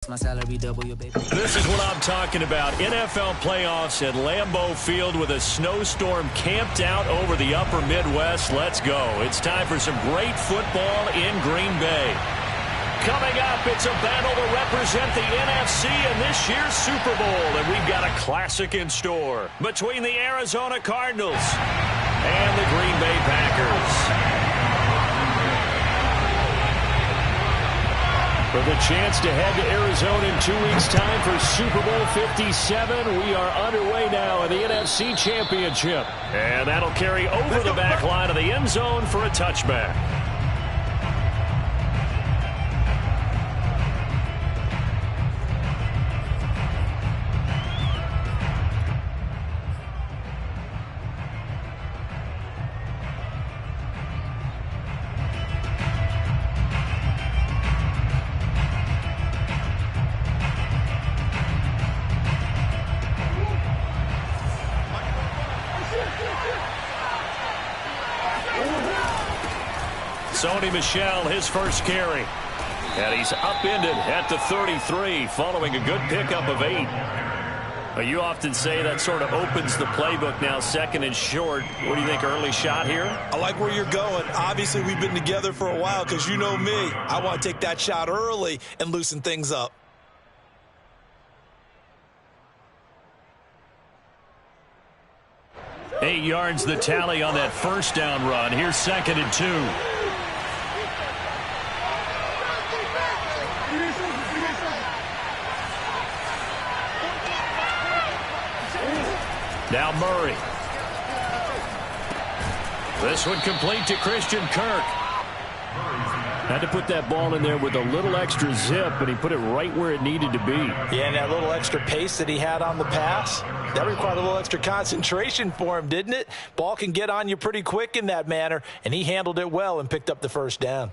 My salary double your baby. This is what I'm talking about. NFL playoffs at Lambeau Field with a snowstorm camped out over the upper Midwest. Let's go. It's time for some great football in Green Bay. Coming up, it's a battle to represent the NFC in this year's Super Bowl. And we've got a classic in store between the Arizona Cardinals and the Green Bay Packers. For the chance to head to Arizona in 2 weeks' time for Super Bowl 57, we are underway now in the NFC Championship. And that'll carry over the back line of the end zone for a touchback. Sony Michel, his first carry. And he's upended at the 33 following a good pickup of 8. You often say that sort of opens the playbook now, second and short. What do you think, early shot here? I like where you're going. Obviously, we've been together for a while because you know me. I want to take that shot early and loosen things up. Eight yards the tally on that first down run. Here's second and 2. Now Murray. This one complete to Christian Kirk. Had to put that ball in there with a little extra zip, but he put it right where it needed to be. Yeah, and that little extra pace that he had on the pass, that required a little extra concentration for him, didn't it? Ball can get on you pretty quick in that manner, and he handled it well and picked up the first down.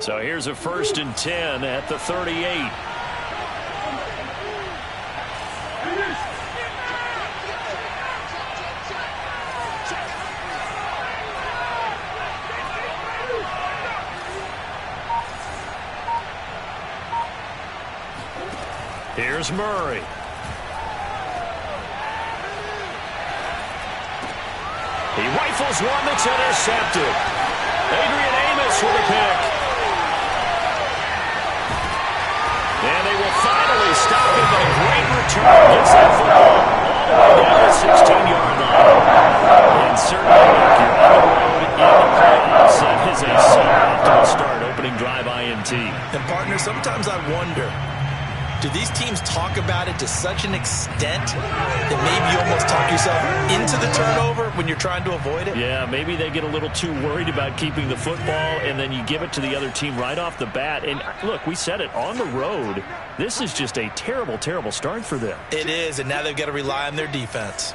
So here's a 1st and 10 at the 38. Here's Murray. He rifles one that's intercepted. Adrian Amos with a pick. And they will finally stop him, but a great return. Gets that football all the way down the 16-yard line. And certainly, if you're on the road in the playoffs, that is a suboptimal start, opening drive INT. And, partner, sometimes I wonder, do these teams talk about it to such an extent that maybe you almost talk yourself into the turnover when you're trying to avoid it? Yeah, maybe they get a little too worried about keeping the football, and then you give it to the other team right off the bat. And, look, we said it, on the road, this is just a terrible, terrible start for them. It is, and now they've got to rely on their defense.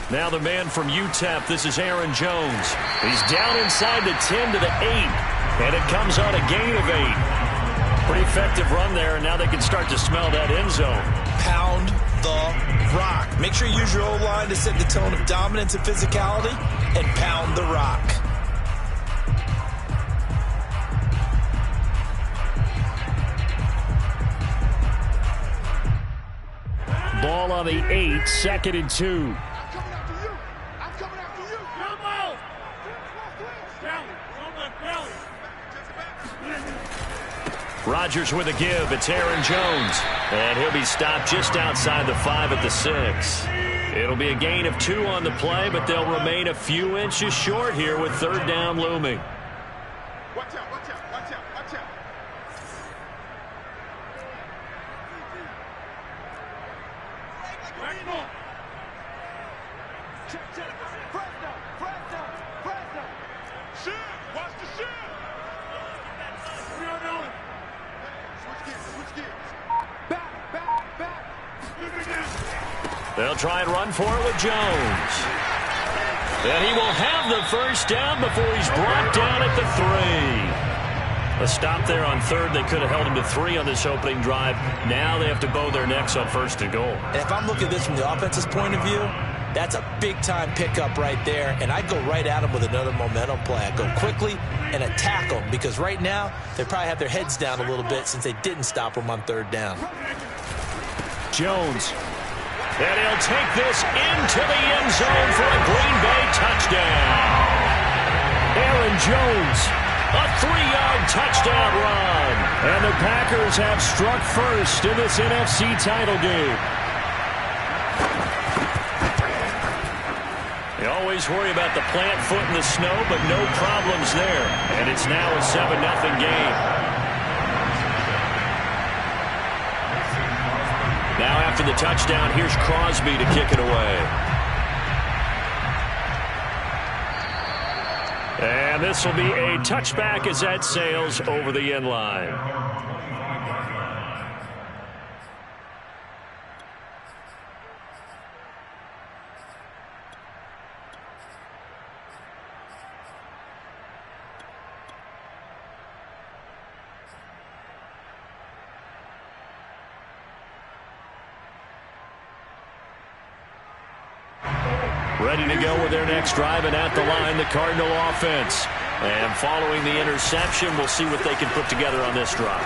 Now the man from UTEP, this is Aaron Jones. He's down inside the 10 to the 8, and it comes on a gain of 8. Pretty effective run there, and now they can start to smell that end zone. Pound the rock. Make sure you use your O-line to set the tone of dominance and physicality, and pound the rock. Ball on the 8, 2nd and 2. Rodgers with a give. It's Aaron Jones. And he'll be stopped just outside the 5 at the 6. It'll be a gain of 2 on the play, but they'll remain a few inches short here with 3rd down looming. Watch out, watch out, watch out, watch out. Watch the shit. Switch gears. They'll try and run for it with Jones. And he will have the first down before he's brought down at the 3. A stop there on third. They could have held him to 3 on this opening drive. Now they have to bow their necks on first and goal. And if I'm looking at this from the offense's point of view, that's a big-time pickup right there. And I go right at him with another momentum play. I go quickly and attack them because right now they probably have their heads down a little bit since they didn't stop him on third down. Jones. And he'll take this into the end zone for a Green Bay touchdown. Aaron Jones, a 3-yard touchdown run. And the Packers have struck first in this NFC title game. You always worry about the plant foot in the snow, but no problems there. And it's now a 7-0 game. Now after the touchdown, here's Crosby to kick it away. And this will be a touchback as that sails over the end line. Ready to go with their next drive, and at the line, the Cardinal offense. And following the interception, we'll see what they can put together on this drive.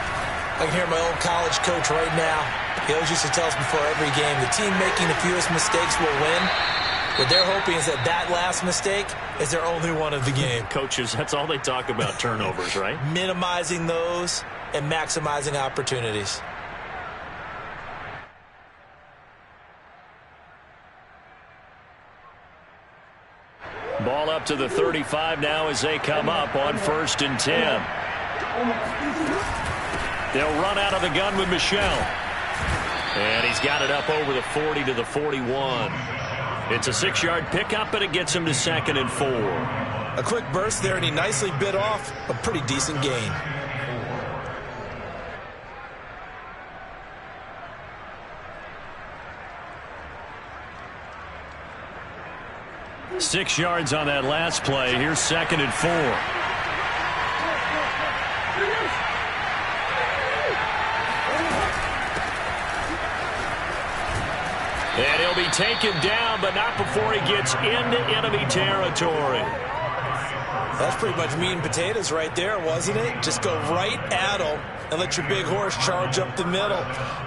I can hear my old college coach right now. He always used to tell us before every game, the team making the fewest mistakes will win. What they're hoping is that that last mistake is their only one of the game. Coaches, that's all they talk about, turnovers, right? Minimizing those and maximizing opportunities. Ball up to the 35 now as they come up on 1st and 10. They'll run out of the gun with Michel. And he's got it up over the 40 to the 41. It's a 6-yard pickup, but it gets him to 2nd and 4. A quick burst there, and he nicely bit off a pretty decent gain. Six yards on that last play. Here's 2nd and 4. And he'll be taken down, but not before he gets into enemy territory. That's pretty much meat and potatoes right there, wasn't it? Just go right at him and let your big horse charge up the middle.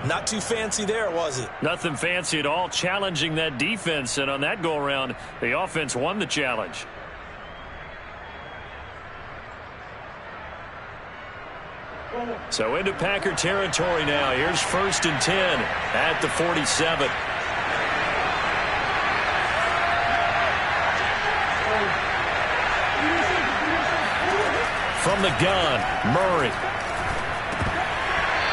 Not too fancy there, was it? Nothing fancy at all, challenging that defense. And on that go-around, the offense won the challenge. So into Packer territory now. Here's 1st and 10 at the 47. From the gun, Murray.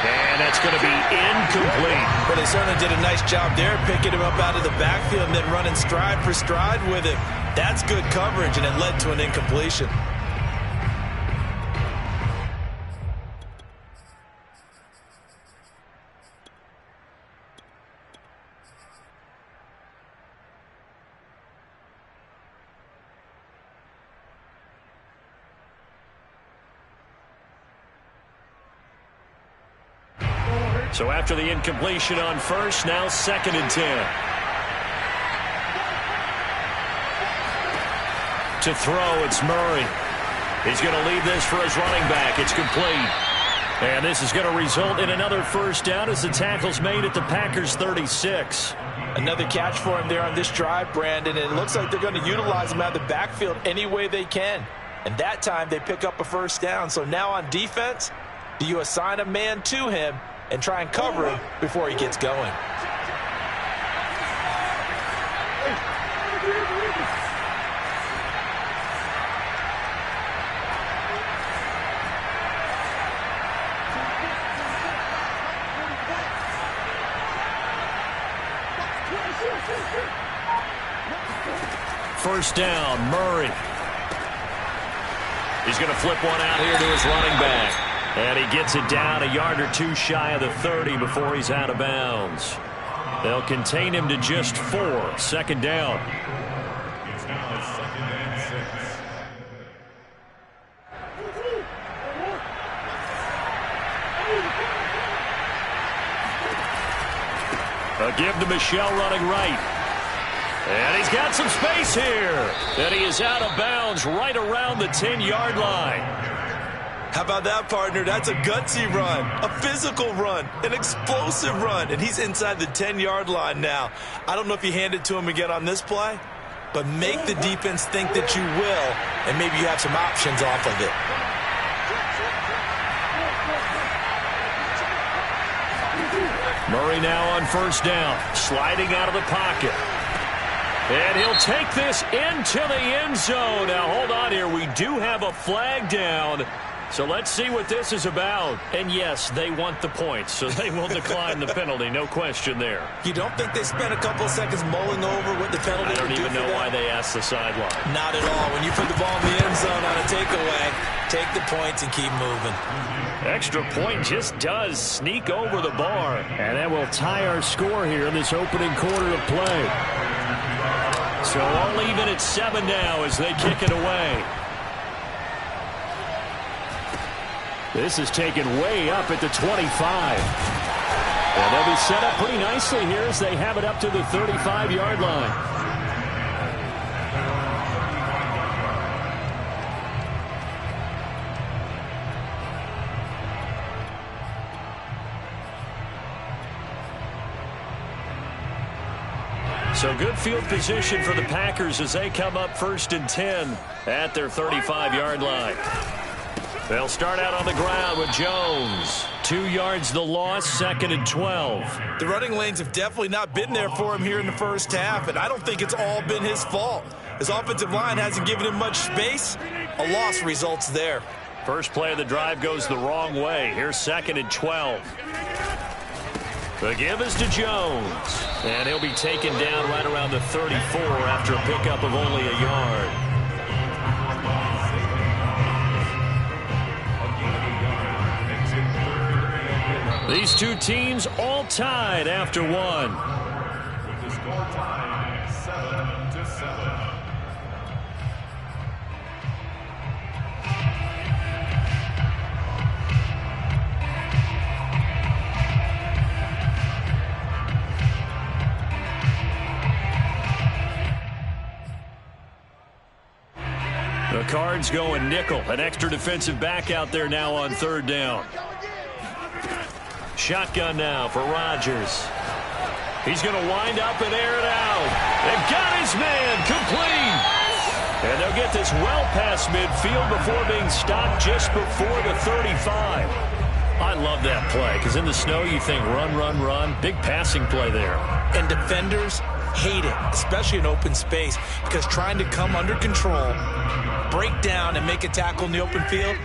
And that's going to be incomplete. But they certainly did a nice job there, picking him up out of the backfield and then running stride for stride with him. That's good coverage, and it led to an incompletion. So after the incompletion on 1st, now 2nd and 10. To throw, it's Murray. He's going to leave this for his running back. It's complete. And this is going to result in another first down as the tackle's made at the Packers' 36. Another catch for him there on this drive, Brandon. And it looks like they're going to utilize him out of the backfield any way they can. And that time they pick up a first down. So now on defense, do you assign a man to him and try and cover him before he gets going? First down, Murray. He's going to flip one out here to his running back. And he gets it down a yard or two shy of the 30 before he's out of bounds. They'll contain him to just 4. 2nd down. A give to Michel running right. And he's got some space here. And he is out of bounds right around the 10-yard line. How about that, partner? That's a gutsy run, a physical run, an explosive run, and he's inside the 10-yard line now. I don't know if you hand it to him again on this play, but make the defense think that you will, and maybe you have some options off of it. Murray now on first down, sliding out of the pocket. And he'll take this into the end zone. Now, hold on here. We do have a flag down. So let's see what this is about. And, yes, they want the points, so they will decline the penalty. No question there. You don't think they spent a couple of seconds mulling over what the penalty would do? I don't even know why they asked the sideline. Not at all. When you put the ball in the end zone on a takeaway, take the points and keep moving. Extra point just does sneak over the bar. And that will tie our score here in this opening quarter of play. So all even at 7 now as they kick it away. This is taken way up at the 25. And they'll be set up pretty nicely here as they have it up to the 35-yard line. So good field position for the Packers as they come up 1st and 10 at their 35-yard line. They'll start out on the ground with Jones. 2 yards the loss, 2nd and 12. The running lanes have definitely not been there for him here in the first half, and I don't think it's all been his fault. His offensive line hasn't given him much space. A loss results there. First play of the drive goes the wrong way. Here's 2nd and 12. The give is to Jones. And he'll be taken down right around the 34 after a pickup of only a yard. These two teams all tied after one. With the score tied 7-7. The Cards going nickel. An extra defensive back out there now on 3rd down. Shotgun now for Rodgers. He's going to wind up and air it out. And got his man complete. And they'll get this well past midfield before being stopped just before the 35. I love that play because in the snow you think run, run, run. Big passing play there. And defenders hate it, especially in open space, because trying to come under control, break down, and make a tackle in the open field,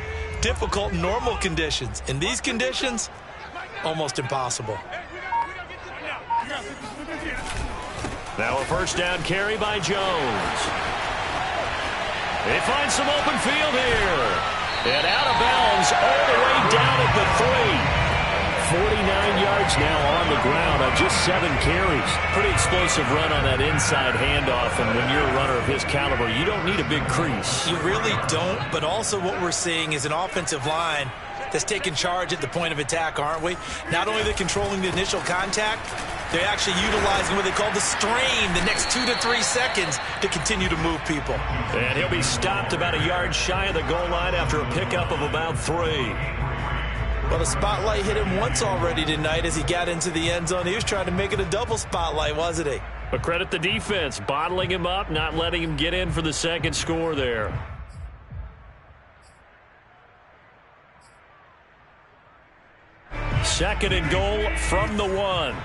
difficult in normal conditions. In these conditions, almost impossible. Now a first down carry by Jones. They find some open field here. And out of bounds all the way down at the 3. 49 yards now on the ground on just 7 carries. Pretty explosive run on that inside handoff, and when you're a runner of his caliber, you don't need a big crease. You really don't, but also what we're seeing is an offensive line that's taking charge at the point of attack, aren't we? Not only are they controlling the initial contact, they're actually utilizing what they call the strain, the next 2 to 3 seconds, to continue to move people. And he'll be stopped about a yard shy of the goal line after a pickup of about 3. Well, the spotlight hit him once already tonight as he got into the end zone. He was trying to make it a double spotlight, wasn't he? But credit the defense, bottling him up, not letting him get in for the second score there. Second and goal from the 1.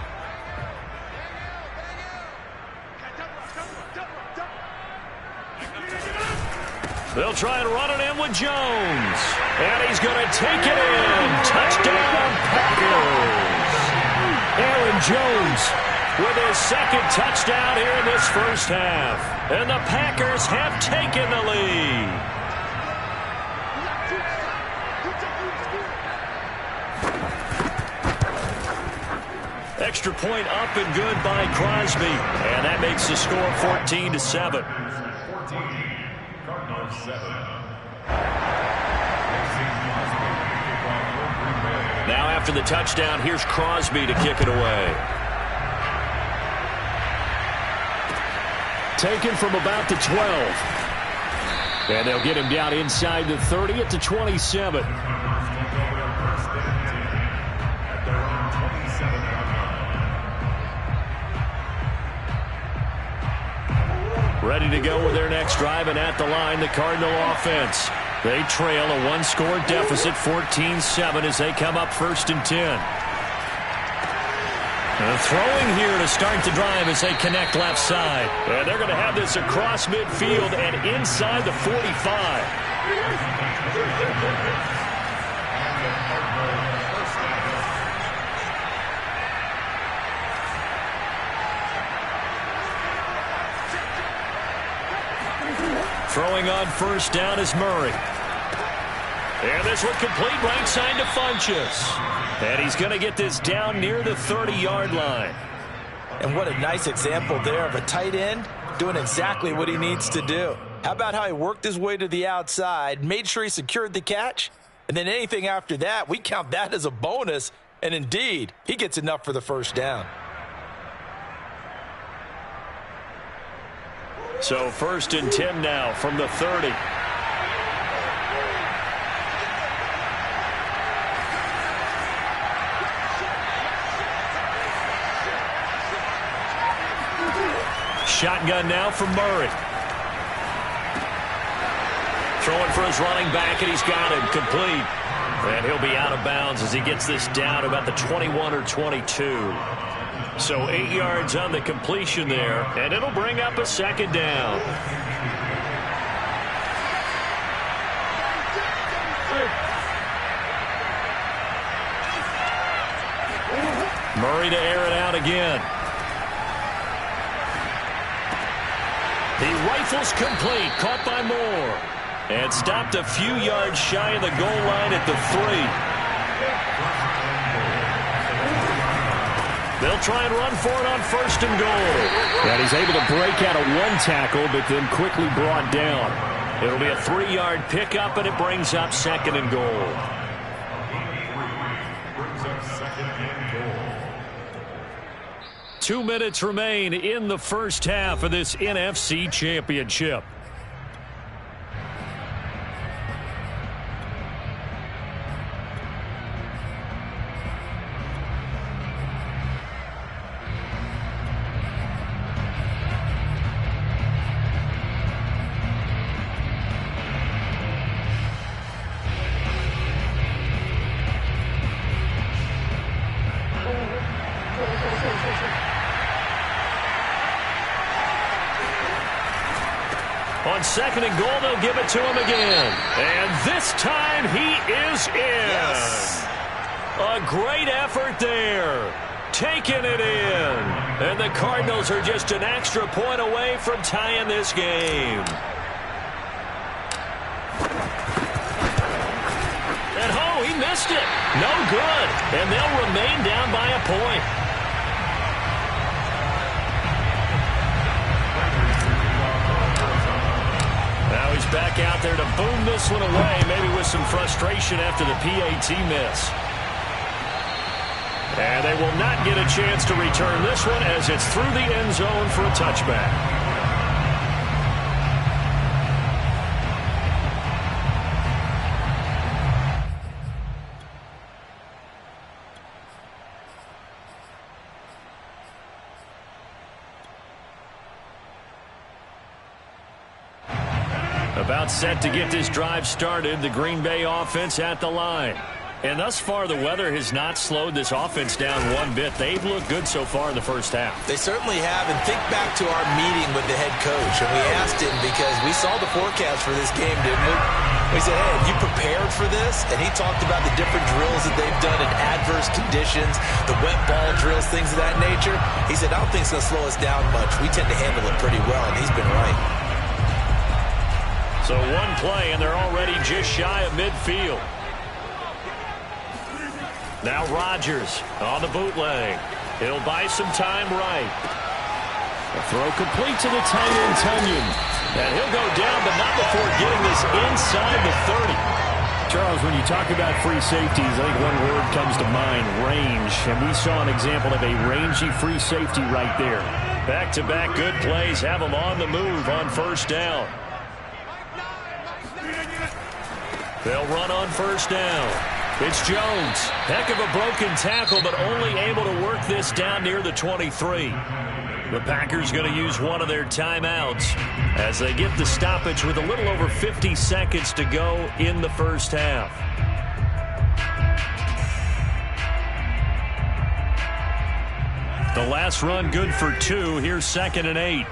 They'll try and run it in with Jones. And he's going to take it in. Touchdown, Packers. Aaron Jones with his second touchdown here in this first half. And the Packers have taken the lead. Extra point up and good by Crosby. And that makes the score 14-7. Now after the touchdown, here's Crosby to kick it away. taken from about the 12. And they'll get him down inside the 30 at the 27. Ready to go with their next drive, and at the line, the Cardinal offense. They trail a one-score deficit, 14-7, as they come up first and 10. Throwing here to start the drive as they connect left side. And they're going to have this across midfield and inside the 45. Throwing on first down is Murray. And this one complete right side to Funchess. And he's going to get this down near the 30-yard line. And what a nice example there of a tight end doing exactly what he needs to do. How about how he worked his way to the outside, made sure he secured the catch, and then anything after that, we count that as a bonus. And indeed, he gets enough for the first down. So first and 10 now from the 30. Shotgun now from Murray. Throwing for his running back, and he's got him complete. And he'll be out of bounds as he gets this down about the 21 or 22. So 8 yards on the completion there, and it'll bring up a second down. Murray to air it out again. He rifles complete, caught by Moore. And stopped a few yards shy of the goal line at the 3. They'll try and run for it on first and goal. And he's able to break out of one tackle, but then quickly brought down. It'll be a 3-yard pickup, and it brings up second and goal. Brings up second and goal. 2 minutes remain in the first half of this NFC Championship. On second and goal, they'll give it to him again. And this time he is in. Yes. A great effort there. Taking it in. And the Cardinals are just an extra point away from tying this game. And oh, he missed it. No good. And they'll remain down by a point. Now he's back out there to boom this one away, maybe with some frustration after the PAT miss. And they will not get a chance to return this one as it's through the end zone for a touchback. About set to get this drive started, the Green Bay offense at the line. And thus far, the weather has not slowed this offense down one bit. They've looked good so far in the first half. They certainly have. And think back to our meeting with the head coach. And we asked him because we saw the forecast for this game, didn't we? We said, hey, have you prepared for this? And he talked about the different drills that they've done in adverse conditions, the wet ball drills, things of that nature. He said, I don't think it's going to slow us down much. We tend to handle it pretty well, and he's been right. So one play, and they're already just shy of midfield. Now Rodgers on the bootleg. He'll buy some time right. A throw complete to the tight end, Tunyon. And he'll go down, but not before getting this inside the 30. Charles, when you talk about free safeties, I think one word comes to mind, range. And we saw an example of a rangy free safety right there. Back-to-back good plays have them on the move on first down. They'll run on first down. It's Jones. Heck of a broken tackle, but only able to work this down near the 23. The Packers going to use one of their timeouts as they get the stoppage with a little over 50 seconds to go in the first half. The last run good for 2. Here's 2nd and 8.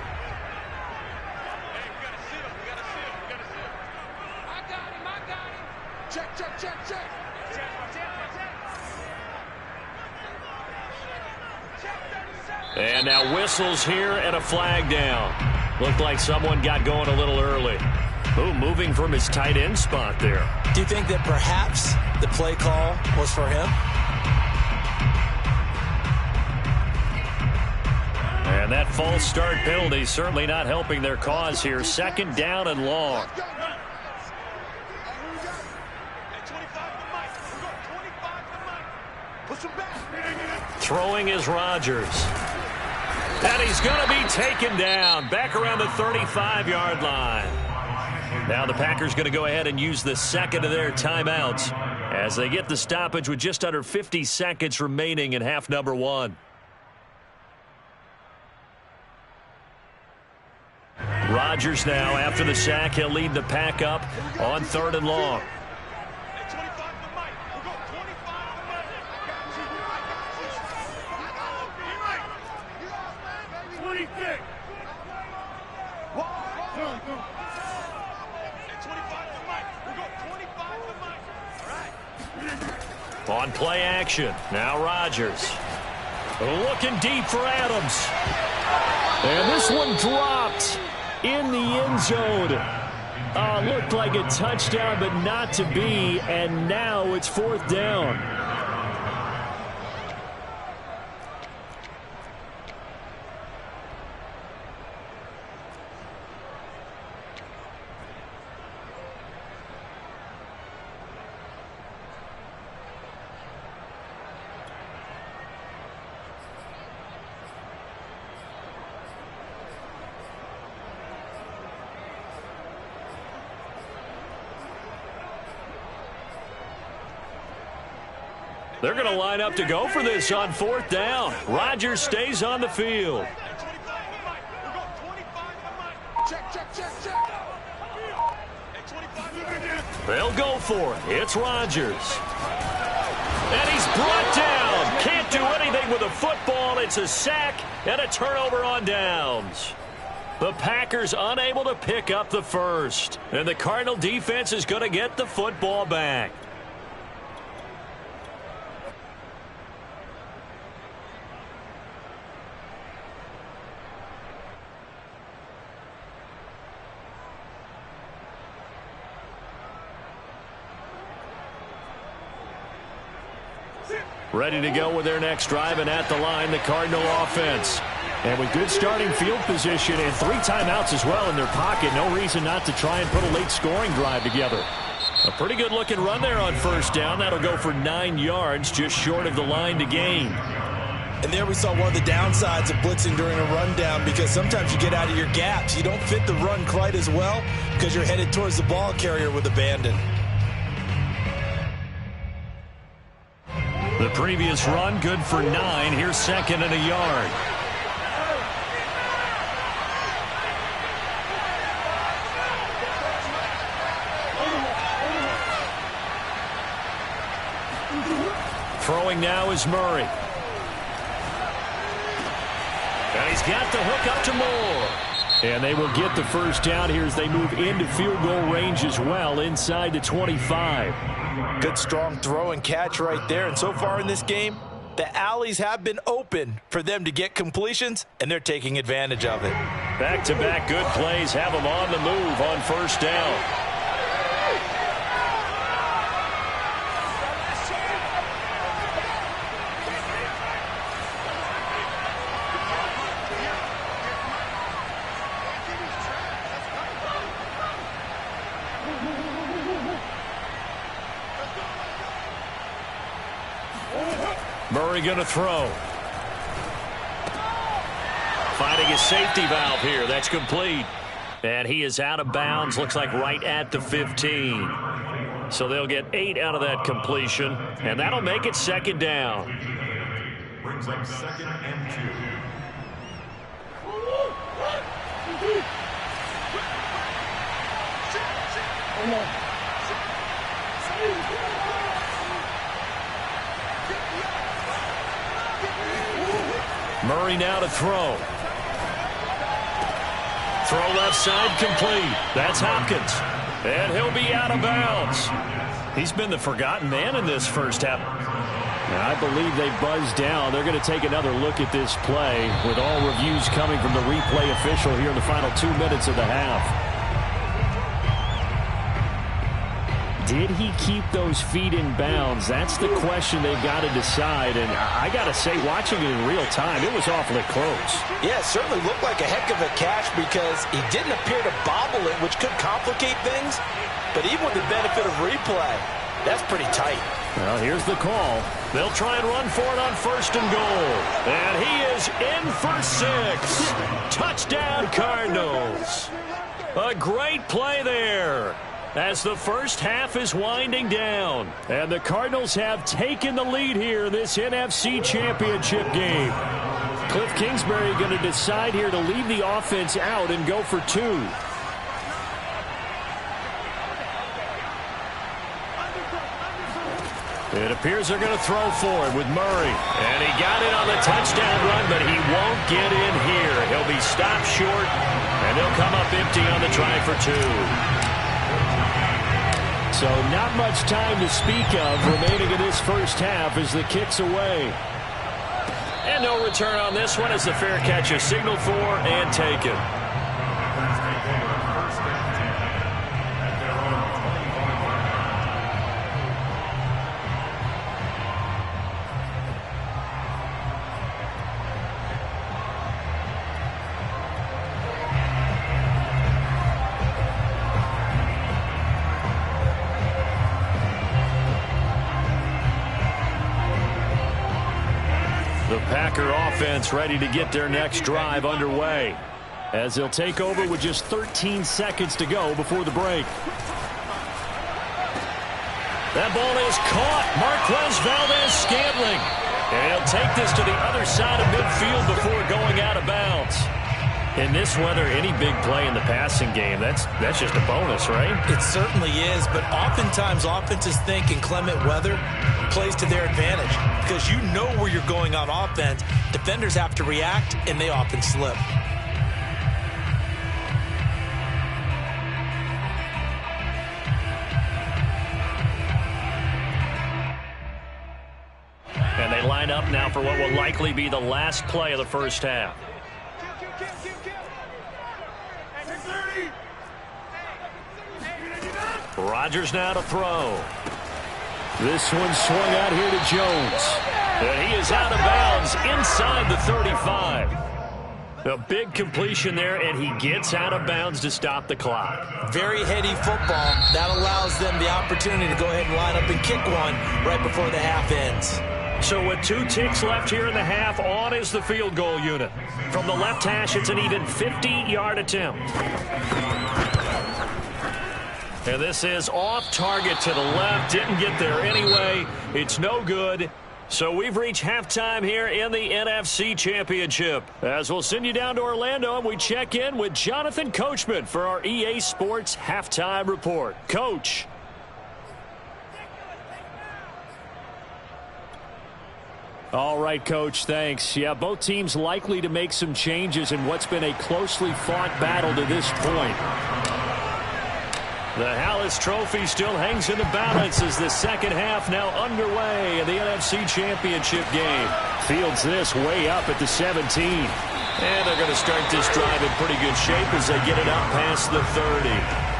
And now whistles here and a flag down. Looked like someone got going a little early. Ooh, moving from his tight end spot there. Do you think that perhaps the play call was for him? And that false start penalty certainly not helping their cause here. 2nd down and long. Throwing is Rodgers. And he's going to be taken down back around the 35-yard line. Now the Packers going to go ahead and use the second of their timeouts as they get the stoppage with just under 50 seconds remaining in half number 1. Rodgers now, after the sack, he'll lead the pack up on 3rd and long. On play action, now Rodgers. Looking deep for Adams. And this one dropped in the end zone. Looked like a touchdown, but not to be. And now it's 4th down. They're going to line up to go for this on 4th down. Rodgers stays on the field. They'll go for it. It's Rodgers. And he's brought down. Can't do anything with a football. It's a sack and a turnover on downs. The Packers unable to pick up the first. And the Cardinal defense is going to get the football back. Ready to go with their next drive, and at the line, the Cardinal offense. And with good starting field position and 3 timeouts as well in their pocket, no reason not to try and put a late scoring drive together. A pretty good looking run there on first down. That'll go for 9 yards, just short of the line to gain. And there we saw one of the downsides of blitzing during a rundown, because sometimes you get out of your gaps. You don't fit the run quite as well because you're headed towards the ball carrier with abandon. The previous run good for 9. Here's 2nd and a yard. Throwing now is Murray. And he's got the hook up to Moore. And they will get the first down here as they move into field goal range as well, inside the 25. Good strong throw and catch right there. And so far in this game, the alleys have been open for them to get completions, and they're taking advantage of it. Back-to-back good plays have them on the move on first down. Murray going to throw. finding his safety valve here. That's complete. And he is out of bounds, looks like right at the 15. So they'll get 8 out of that completion, and that'll make it second down. Brings up 2nd and 2. Murray now to throw. Throw left side complete. That's Hopkins. And he'll be out of bounds. He's been the forgotten man in this first half. And I believe they buzzed down. They're going to take another look at this play with all reviews coming from the replay official here in the final 2 minutes of the half. Did he keep those feet in bounds? That's the question they've got to decide. And I got to say, watching it in real time, it was awfully close. Yeah, it certainly looked like a heck of a catch because he didn't appear to bobble it, which could complicate things. But even with the benefit of replay, that's pretty tight. Well, here's the call. They'll try and run for it on 1st and goal. And he is in for 6. Touchdown, Cardinals. A great play there as the first half is winding down. And the Cardinals have taken the lead here in this NFC Championship game. Cliff Kingsbury going to decide here to leave the offense out and go for 2. It appears they're going to throw for it with Murray. And he got it on the touchdown run, but he won't get in here. He'll be stopped short, and they'll come up empty on the try for 2. So not much time to speak of remaining in this first half as the kick's away. And no return on this one as the fair catch is signaled for and taken. Packer offense ready to get their next drive underway as they'll take over with just 13 seconds to go before the break. That ball is caught. Marquez Valdes-Scantling. And he'll take this to the other side of midfield before going out of bounds. In this weather, any big play in the passing game, that's just a bonus, right? It certainly is, but oftentimes offenses think in clement weather plays to their advantage because you know where you're going on offense. Defenders have to react, and they often slip. And they line up now for what will likely be the last play of the first half. Rodgers now to throw. This one swung out here to Jones. And he is out of bounds inside the 35. A big completion there, and he gets out of bounds to stop the clock. Very heady football. That allows them the opportunity to go ahead and line up and kick one right before the half ends. So with 2 ticks left here in the half, on is the field goal unit. From the left hash, it's an even 50-yard attempt. And this is off target to the left. Didn't get there anyway. It's no good. So we've reached halftime here in the NFC Championship. As we'll send you down to Orlando and we check in with Jonathan Coachman for our EA Sports Halftime Report. Coach. All right, Coach, thanks. Yeah, both teams likely to make some changes in what's been a closely fought battle to this point. The Hallis Trophy still hangs in the balance as the second half now underway in the NFC Championship game. Fields this way up at the 17. And they're going to start this drive in pretty good shape as they get it out past the 30.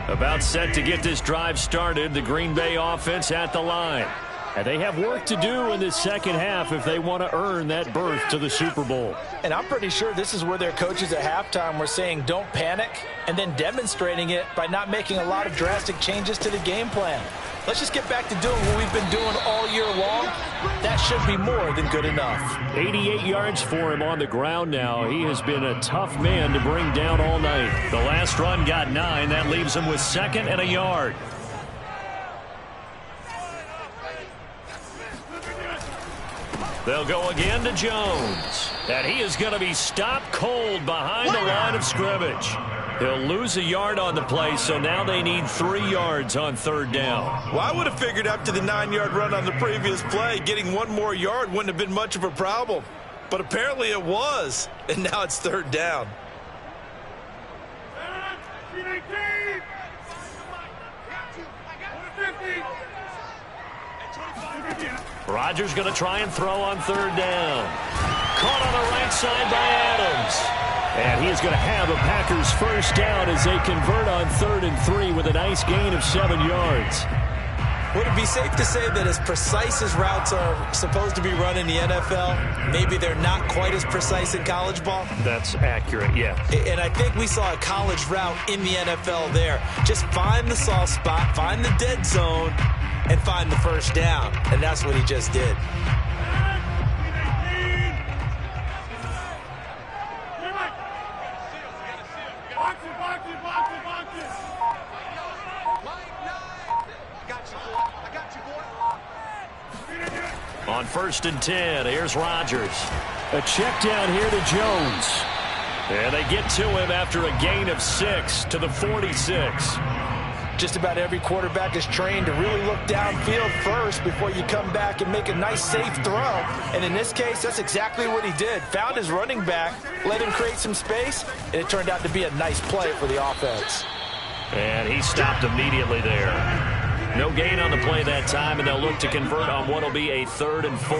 About set to get this drive started. The Green Bay offense at the line. And they have work to do in this second half if they want to earn that berth to the Super Bowl. And I'm pretty sure this is where their coaches at halftime were saying don't panic, and then demonstrating it by not making a lot of drastic changes to the game plan. Let's just get back to doing what we've been doing all year long. That should be more than good enough. 88 yards for him on the ground now. He has been a tough man to bring down all night. The last run got 9. That leaves him with 2nd and a yard. They'll go again to Jones. And he is going to be stopped cold behind the line of scrimmage. He'll lose a yard on the play, so now they need 3 yards on 3rd down. Well, I would have figured after the 9-yard run on the previous play, getting 1 more yard wouldn't have been much of a problem. But apparently it was, and now it's 3rd down. Rodgers going to try and throw on 3rd down. Caught on the right side by Adams. And he is going to have a Packers first down as they convert on 3rd and 3 with a nice gain of 7 yards. Would it be safe to say that as precise as routes are supposed to be run in the NFL, maybe they're not quite as precise in college ball? That's accurate, yeah. And I think we saw a college route in the NFL there. Just find the soft spot, find the dead zone, and find the first down. And that's what he just did. On 1st and 10, here's Rodgers. A check down here to Jones. And they get to him after a gain of 6 to the 46. Just about every quarterback is trained to really look downfield first before you come back and make a nice, safe throw. And in this case, that's exactly what he did. Found his running back, let him create some space, and it turned out to be a nice play for the offense. And he stopped immediately there. No gain on the play that time, and they'll look to convert on what will be a 3rd and 4.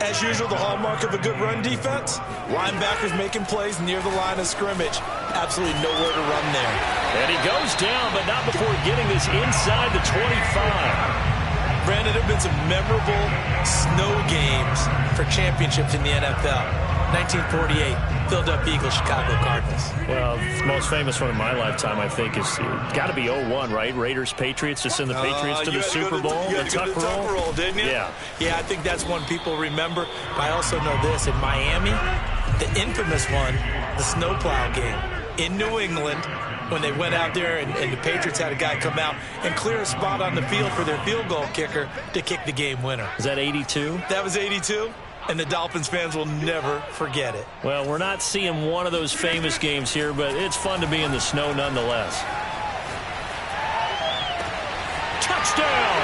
As usual, the hallmark of a good run defense, linebackers making plays near the line of scrimmage. Absolutely nowhere to run there. And he goes down, but not before getting this inside the 25. Brandon, there have been some memorable snow games for championships in the NFL. 1948, Philadelphia Eagles, Chicago Cardinals. Well, the most famous one in my lifetime, I think, is got to be 01, right? Raiders, Patriots, to send the Patriots to the Super Bowl. You had to go to the Tuck roll, didn't you? Yeah. Yeah, I think that's one people remember. I also know this. In Miami, the infamous one, the snowplow game in New England, when they went out there and the Patriots had a guy come out and clear a spot on the field for their field goal kicker to kick the game winner. Is that 82? That was 82. And the Dolphins fans will never forget it. Well, we're not seeing one of those famous games here, but it's fun to be in the snow nonetheless. Touchdown!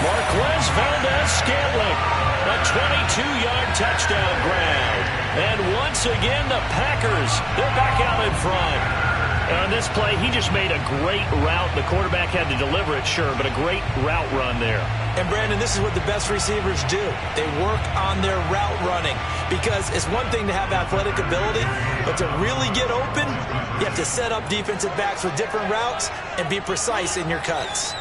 Marquez Valdez-Scantling. A 22-yard touchdown grab. And once again, the Packers, they're back out in front. On this play, he just made a great route. The quarterback had to deliver it, sure, but a great route run there. And, Brandon, this is what the best receivers do. They work on their route running because it's one thing to have athletic ability, but to really get open, you have to set up defensive backs with different routes and be precise in your cuts.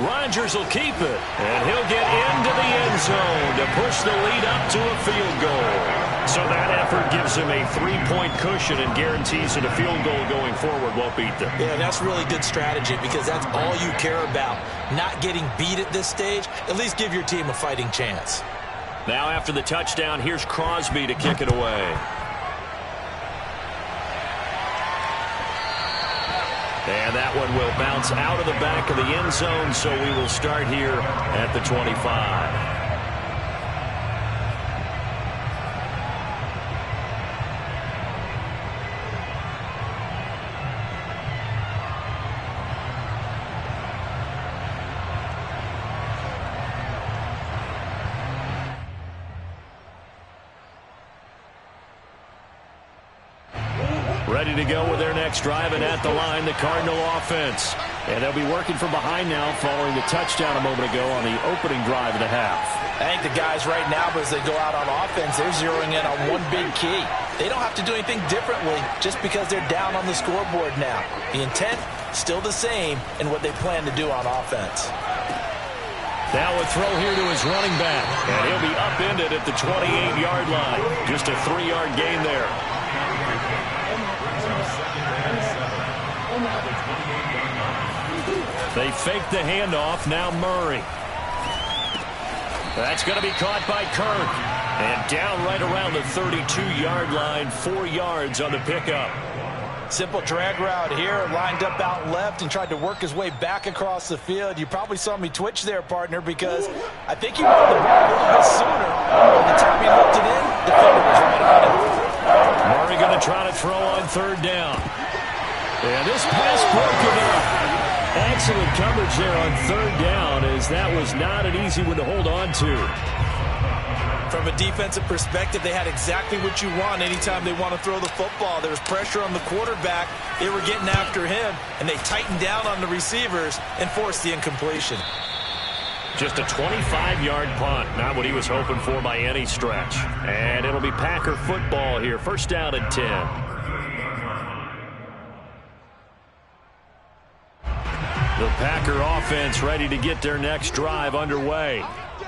Rodgers will keep it, and he'll get into the end zone to push the lead up to a field goal. So that effort gives him a 3-point cushion and guarantees that a field goal going forward won't beat them. Yeah, that's really good strategy because that's all you care about. Not getting beat at this stage, at least give your team a fighting chance. Now after the touchdown, here's Crosby to kick it away. And that one will bounce out of the back of the end zone, so we will start here at the 25. Ready to go with their next drive, and at the line, the Cardinal offense. And they'll be working from behind now following the touchdown a moment ago on the opening drive of the half. I think the guys right now, as they go out on offense, they're zeroing in on one big key. They don't have to do anything differently just because they're down on the scoreboard now. The intent, still the same in what they plan to do on offense. Now a throw here to his running back, and he'll be upended at the 28-yard line. Just a 3-yard gain there. They fake the handoff. Now Murray. That's going to be caught by Kirk. And down right around the 32-yard line, 4 yards on the pickup. Simple drag route here, lined up out left and tried to work his way back across the field. You probably saw me twitch there, partner, because I think he wanted the ball a little bit sooner. By the time he looked it in, the defender was right on it. Murray going to try to throw on 3rd down. And this pass broken up. Excellent coverage there on 3rd down, as that was not an easy one to hold on to. From a defensive perspective, they had exactly what you want anytime they want to throw the football. There was pressure on the quarterback. They were getting after him, and they tightened down on the receivers and forced the incompletion. Just a 25-yard punt, not what he was hoping for by any stretch. And it'll be Packer football here, 1st down and 10. The Packer offense ready to get their next drive underway.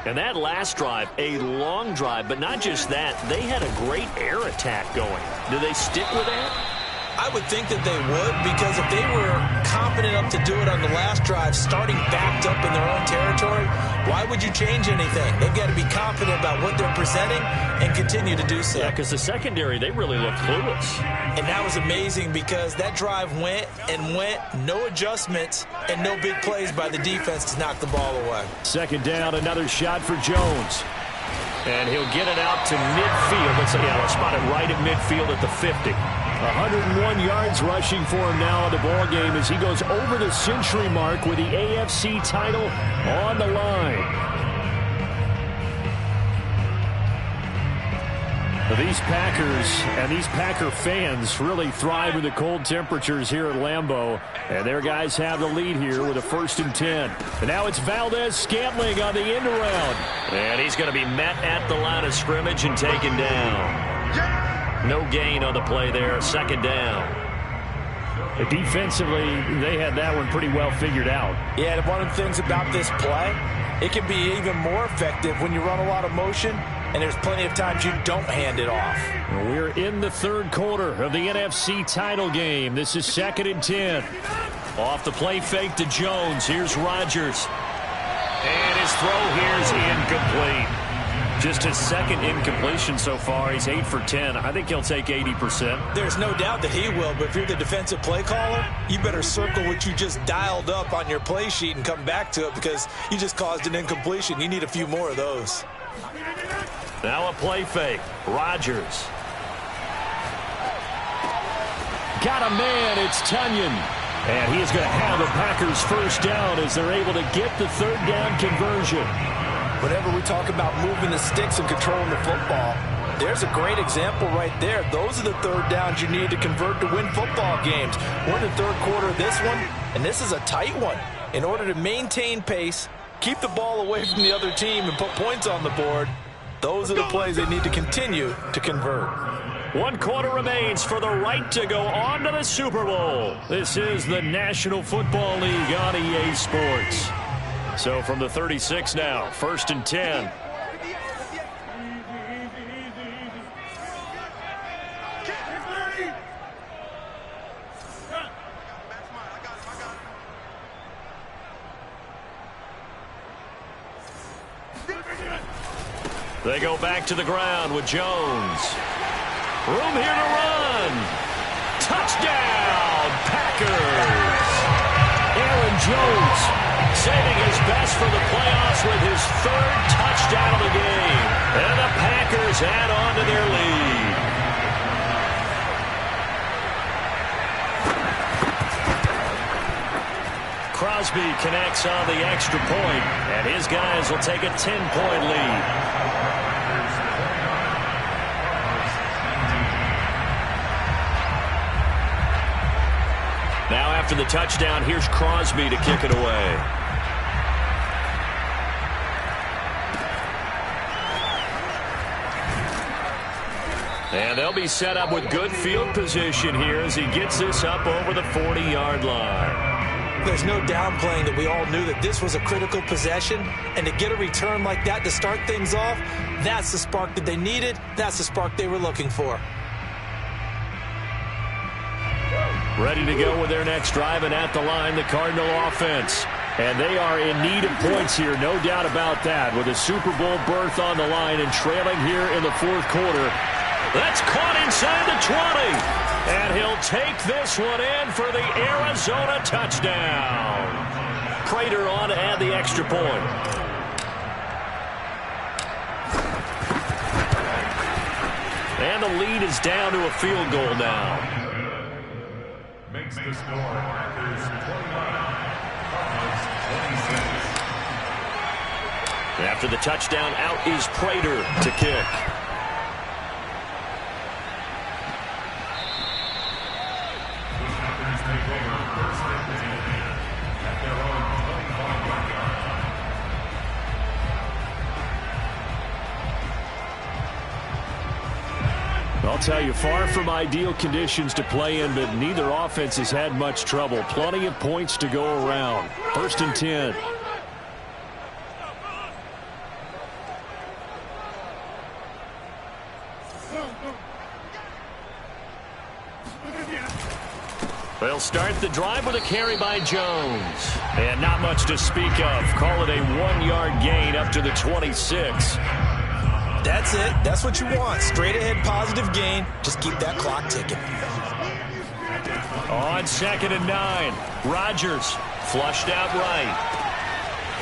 And that last drive, a long drive, but not just that. They had a great air attack going. Do they stick with that? I would think that they would, because if they were confident enough to do it on the last drive, starting backed up in their own territory, why would you change anything? They've got to be confident about what they're presenting and continue to do so. Yeah, because the secondary, they really looked clueless. And that was amazing, because that drive went and went, no adjustments, and no big plays by the defense to knock the ball away. 2nd down, another shot for Jones. And he'll get it out to midfield. Let's spot it right at midfield at the 50. 101 yards rushing for him now in the ball game as he goes over the century mark with the AFC title on the line. These Packers and these Packer fans really thrive in the cold temperatures here at Lambeau. And their guys have the lead here with a 1st and 10. And now it's Valdez-Scantling on the end around. And he's going to be met at the line of scrimmage and taken down. No gain on the play there, 2nd down. Defensively, they had that one pretty well figured out. Yeah, and one of the things about this play, it can be even more effective when you run a lot of motion, and there's plenty of times you don't hand it off. We're in the 3rd quarter of the NFC title game. This is 2nd and 10. Off the play fake to Jones. Here's Rodgers. And his throw here is incomplete. Just his 2nd incompletion so far. He's 8 for 10. I think he'll take 80%. There's no doubt that he will, but if you're the defensive play caller, you better circle what you just dialed up on your play sheet and come back to it, because you just caused an incompletion. You need a few more of those. Now a play fake. Rodgers. Got a man. It's Tunyon. And he is going to have the Packers 1st down as they're able to get the 3rd down conversion. Whenever we talk about moving the sticks and controlling the football, there's a great example right there. Those are the 3rd downs you need to convert to win football games. We're in the 3rd quarter of this one, and this is a tight one. In order to maintain pace, keep the ball away from the other team, and put points on the board, those are the plays they need to continue to convert. 1 quarter remains for the right to go on to the Super Bowl. This is the National Football League on EA Sports. So from the 36 now, 1st and 10. They go back to the ground with Jones. Room here to run. Touchdown, Packers. Aaron Jones saving his best for the playoffs with his 3rd touchdown of the game. And the Packers add on to their lead. Crosby connects on the extra point, and his guys will take a 10-point lead. Now after the touchdown, here's Crosby to kick it away. And they'll be set up with good field position here as he gets this up over the 40-yard line. There's no downplaying that we all knew that this was a critical possession, and to get a return like that to start things off, that's the spark that they needed. That's the spark they were looking for. Ready to go with their next drive, and at the line, the Cardinal offense. And they are in need of points here, no doubt about that, with a Super Bowl berth on the line and trailing here in the fourth quarter. That's caught inside the 20. And he'll take this one in for the Arizona touchdown. Prater on to add the extra point. And the lead is down to a field goal now. Makes the score Packers 29, Cardinals 26. After the touchdown, out is Prater to kick. I'll tell you, far from ideal conditions to play in, but neither offense has had much trouble. Plenty of points to go around. 1st and 10. They'll start the drive with a carry by Jones. And not much to speak of. Call it a 1-yard gain up to the 26. That's it. That's what you want. Straight ahead positive gain. Just keep that clock ticking. On 2nd and 9. Rodgers flushed out right.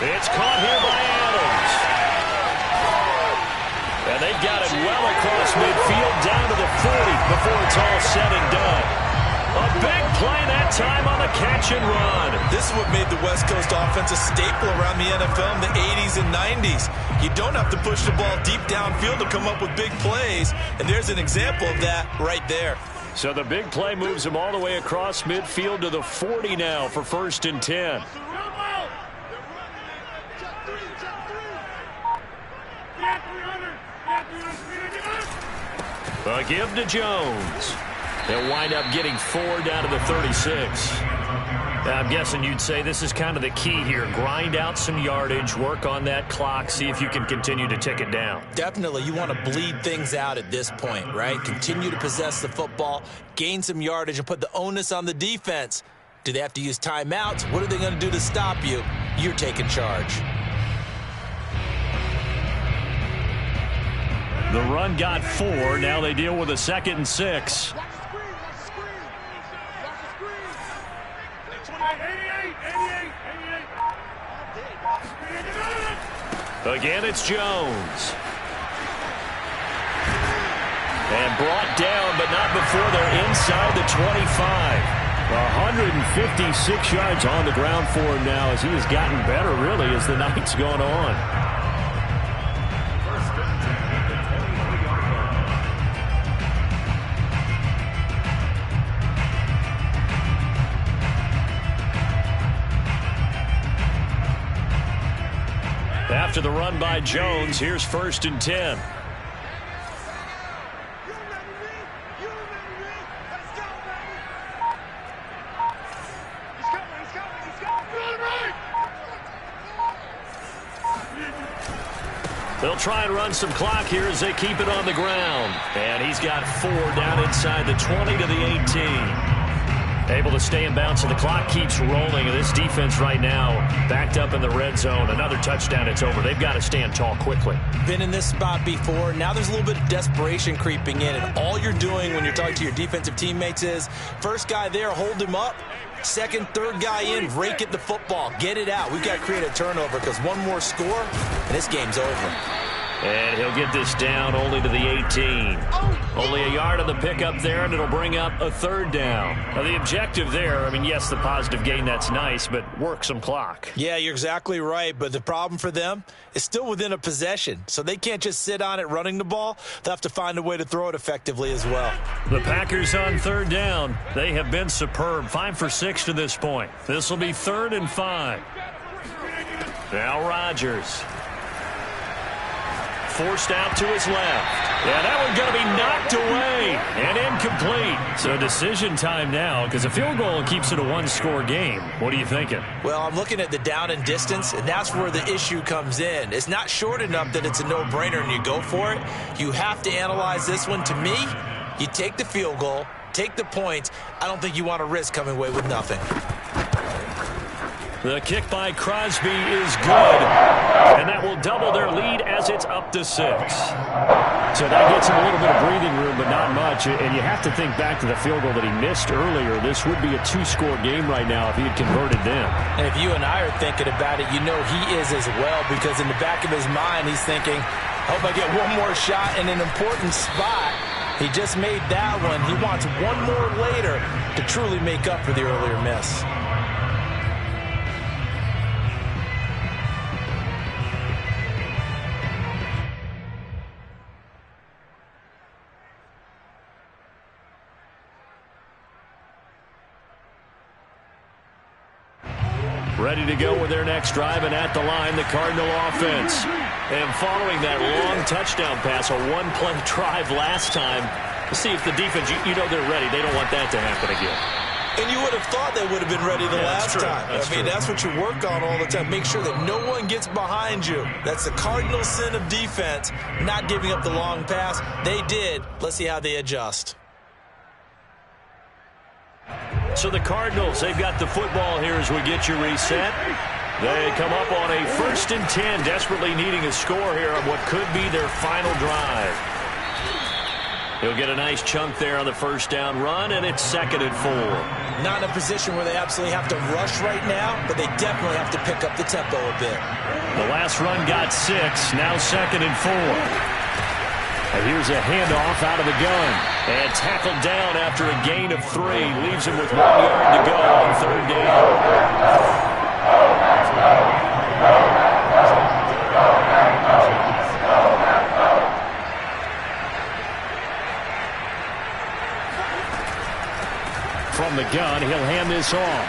It's caught here by Adams. And they've got it well across midfield down to the 40 before it's all said and done. A big play that time on the catch and run. This is what made the West Coast offense a staple around the NFL in the 80s and 90s. You don't have to push the ball deep downfield to come up with big plays, and there's an example of that right there. So the big play moves him all the way across midfield to the 40 now for 1st and 10. A give to Jones. They'll wind up getting 4 down to the 36. Now, I'm guessing you'd say this is kind of the key here. Grind out some yardage, work on that clock, see if you can continue to tick it down. Definitely. You want to bleed things out at this point, right? Continue to possess the football, gain some yardage, and put the onus on the defense. Do they have to use timeouts? What are they going to do to stop you? You're taking charge. The run got 4. Now they deal with a 2nd and 6. Again, it's Jones. And brought down, but not before they're inside the 25. 156 yards on the ground for him now as he has gotten better, really, as the night's gone on. After the run by Jones, here's 1st and 10. They'll try and run some clock here as they keep it on the ground. And he's got 4 down inside the 20 to the 18. Able to stay in bounds, and the clock keeps rolling. And this defense right now backed up in the red zone. Another touchdown, it's over. They've got to stand tall quickly. Been in this spot before. Now there's a little bit of desperation creeping in. And all you're doing when you're talking to your defensive teammates is, first guy there, hold him up. Second, third guy in, rake at the football. Get it out. We've got to create a turnover because one more score, and this game's over. And he'll get this down only to the 18. Only a yard on the pickup there, and it'll bring up a 3rd down. Now, the objective there, I mean, yes, the positive gain, that's nice, but work some clock. Yeah, you're exactly right, but the problem for them is still within a possession, so they can't just sit on it running the ball. They'll have to find a way to throw it effectively as well. The Packers on 3rd down. They have been superb. 5 for 6 to this point. This will be 3rd and 5. Now Rodgers. Forced out to his left. Yeah, that one's going to be knocked away and incomplete. So decision time now because a field goal keeps it a one-score game. What are you thinking? Well, I'm looking at the down and distance, and that's where the issue comes in. It's not short enough that it's a no-brainer and you go for it. You have to analyze this one. To me, you take the field goal, take the points. I don't think you want to risk coming away with nothing. The kick by Crosby is good, and that will double their lead as it's up to 6. So that gets him a little bit of breathing room, but not much. And you have to think back to the field goal that he missed earlier. This would be a 2-score game right now if he had converted then. And if you and I are thinking about it, you know he is as well, because in the back of his mind, he's thinking, hope I get one more shot in an important spot. He just made that one. He wants one more later to truly make up for the earlier miss. Ready to go with their next drive, and at the line, the Cardinal offense. And following that long touchdown pass, a one-play drive last time, let's see if the defense, you know they're ready. They don't want that to happen again. And you would have thought they would have been ready the last time. That's what you work on all the time. Make sure that no one gets behind you. That's the cardinal sin of defense, not giving up the long pass. They did. Let's see how they adjust. So the Cardinals, they've got the football here as we get you reset. They come up on a 1st and 10, desperately needing a score here on what could be their final drive. He'll get a nice chunk there on the first down run, and it's 2nd and 4. Not in a position where they absolutely have to rush right now, but they definitely have to pick up the tempo a bit. The last run got 6, now 2nd and 4. And here's a handoff out of the gun. And tackled down after a gain of 3. Leaves him with 1 yard to go on 3rd down. From the gun, he'll hand this off.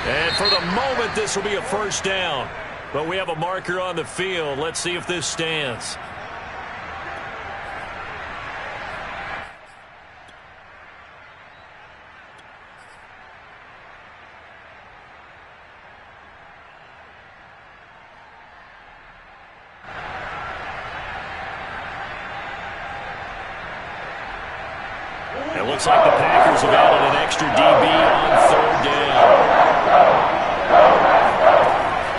And for the moment, this will be a 1st down. But we have a marker on the field. Let's see if this stands. It looks like the Packers have added an extra DB on 3rd down.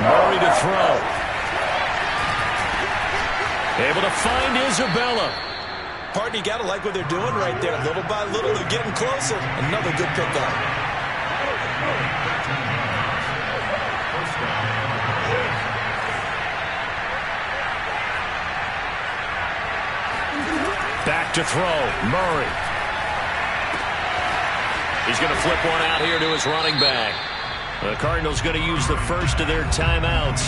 Murray to throw. Able to find Isabella. Partner, you got to like what they're doing right there. Little by little, they're getting closer. Another good pickup. Back to throw. Murray. He's going to flip one out here to his running back. The Cardinals going to use the first of their timeouts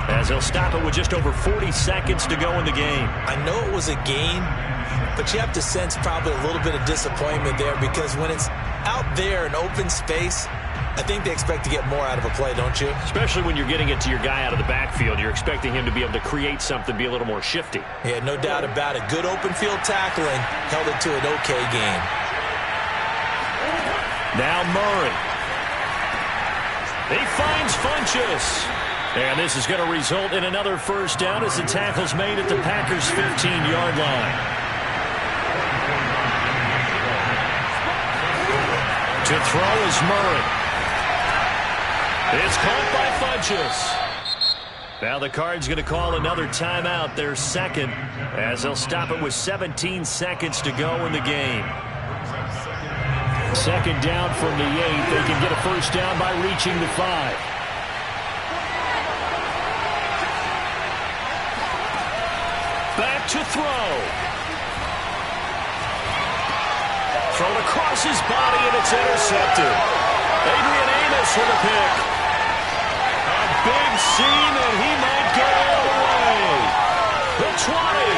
as they'll stop it with just over 40 seconds to go in the game. I know it was a gain, but you have to sense probably a little bit of disappointment there, because when it's out there in open space, I think they expect to get more out of a play, don't you? Especially when you're getting it to your guy out of the backfield. You're expecting him to be able to create something, be a little more shifty. Yeah, no doubt about it. Good open field tackling held it to an okay game. Now Murray. He finds Funchess. And this is going to result in another 1st down as the tackle's made at the Packers' 15-yard line. To throw is Murray. It's caught by Funchess. Now the Cards going to call another timeout, their 2nd, as they'll stop it with 17 seconds to go in the game. 2nd down from the 8. They can get a 1st down by reaching the 5. Back to throw. Thrown across his body, and it's intercepted. Adrian Amos with a pick. A big seam, and he might go all the way. The 20.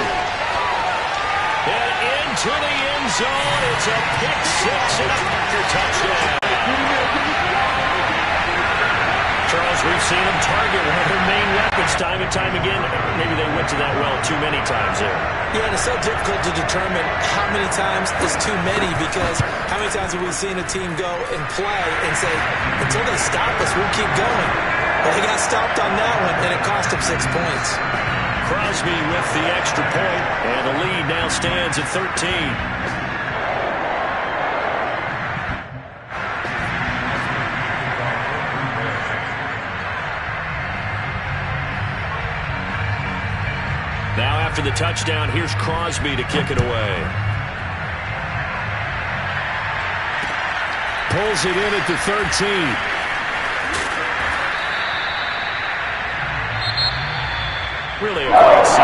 And into the end zone. It's a pick 6 and a Packer touchdown. Charles, we've seen him target one of their main weapons happens time and time again. Maybe they went to that well too many times there. Yeah, and it's so difficult to determine how many times is too many, because how many times have we seen a team go and play and say, until they stop us, we'll keep going. But they got stopped on that one, and it cost them 6 points. Crosby with the extra point, and the lead now stands at 13. Now after the touchdown, here's Crosby to kick it away. Pulls it in at the 13. Really a great